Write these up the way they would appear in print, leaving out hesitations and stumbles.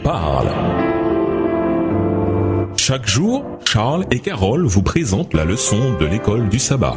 parle. Chaque jour, Charles et Carole vous présentent la leçon de l'école du sabbat.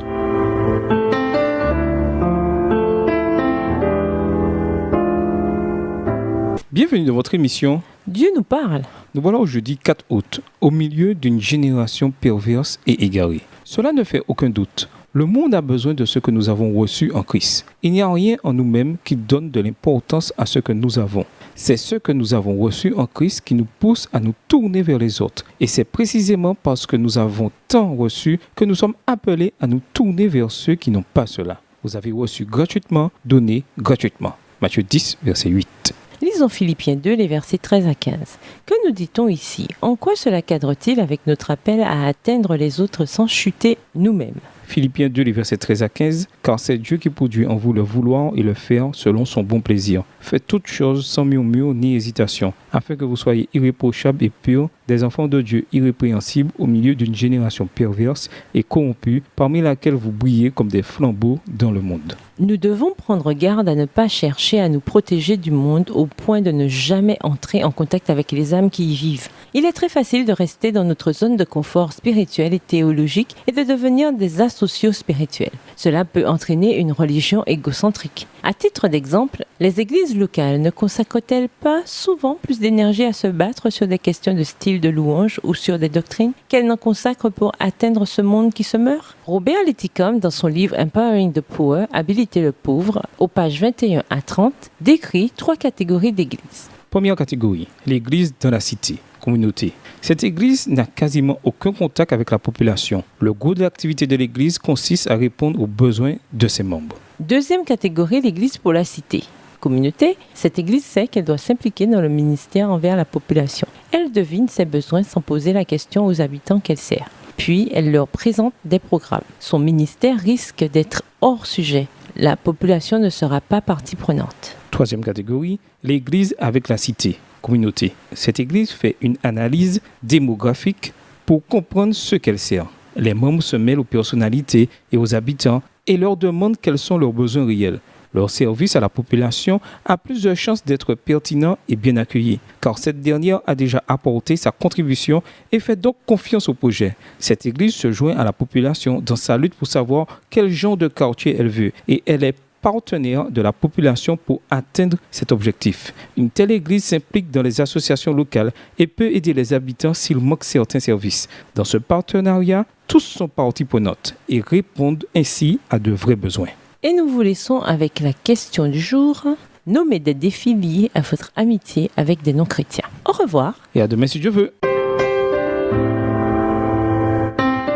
Bienvenue dans votre émission Dieu nous parle. Nous voilà au jeudi 4 août, au milieu d'une génération perverse et égarée. Cela ne fait aucun doute. Le monde a besoin de ce que nous avons reçu en Christ. Il n'y a rien en nous-mêmes qui donne de l'importance à ce que nous avons. C'est ce que nous avons reçu en Christ qui nous pousse à nous tourner vers les autres. Et c'est précisément parce que nous avons tant reçu que nous sommes appelés à nous tourner vers ceux qui n'ont pas cela. Vous avez reçu gratuitement, donné gratuitement. Matthieu 10, verset 8. Lisons Philippiens 2, les versets 13 à 15. Que nous dit-on ici? En quoi cela cadre-t-il avec notre appel à atteindre les autres sans chuter nous-mêmes? Philippiens 2, les versets 13 à 15. Car c'est Dieu qui produit en vous le vouloir et le faire selon son bon plaisir. Faites toutes choses sans murmure ni hésitation, afin que vous soyez irréprochables et purs, des enfants de Dieu irrépréhensibles au milieu d'une génération perverse et corrompue, parmi laquelle vous brillez comme des flambeaux dans le monde. Nous devons prendre garde à ne pas chercher à nous protéger du monde au point de ne jamais entrer en contact avec les âmes qui y vivent. Il est très facile de rester dans notre zone de confort spirituel et théologique et de devenir des asociaux spirituels. Cela peut entraîner une religion égocentrique. À titre d'exemple, les églises locales ne consacrent-elles pas souvent plus d'énergie à se battre sur des questions de style de louange ou sur des doctrines qu'elles n'en consacrent pour atteindre ce monde qui se meurt? Robert Leticom, dans son livre Empowering the Poor, Habiliter le pauvre, aux pages 21 à 30, décrit 3 catégories d'églises. Première catégorie, l'église dans la cité, communauté. Cette église n'a quasiment aucun contact avec la population. Le gros de l'activité de l'église consiste à répondre aux besoins de ses membres. Deuxième catégorie, l'église pour la cité. Communauté, cette église sait qu'elle doit s'impliquer dans le ministère envers la population. Elle devine ses besoins sans poser la question aux habitants qu'elle sert. Puis, elle leur présente des programmes. Son ministère risque d'être hors sujet. La population ne sera pas partie prenante. Troisième catégorie, l'église avec la cité, communauté. Cette église fait une analyse démographique pour comprendre ce qu'elle sert. Les membres se mêlent aux personnalités et aux habitants et leur demandent quels sont leurs besoins réels. Leur service à la population a plus de chances d'être pertinent et bien accueilli, car cette dernière a déjà apporté sa contribution et fait donc confiance au projet. Cette église se joint à la population dans sa lutte pour savoir quel genre de quartier elle veut, et elle est partenaire de la population pour atteindre cet objectif. Une telle église s'implique dans les associations locales et peut aider les habitants s'il manque certains services. Dans ce partenariat, tous sont partie prenante et répondent ainsi à de vrais besoins. Et nous vous laissons avec la question du jour. Nommez des défis liés à votre amitié avec des non-chrétiens. Au revoir. Et à demain si Dieu veut.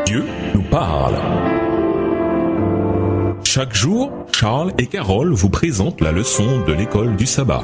Dieu nous parle. Chaque jour, Charles et Carole vous présentent la leçon de l'école du sabbat.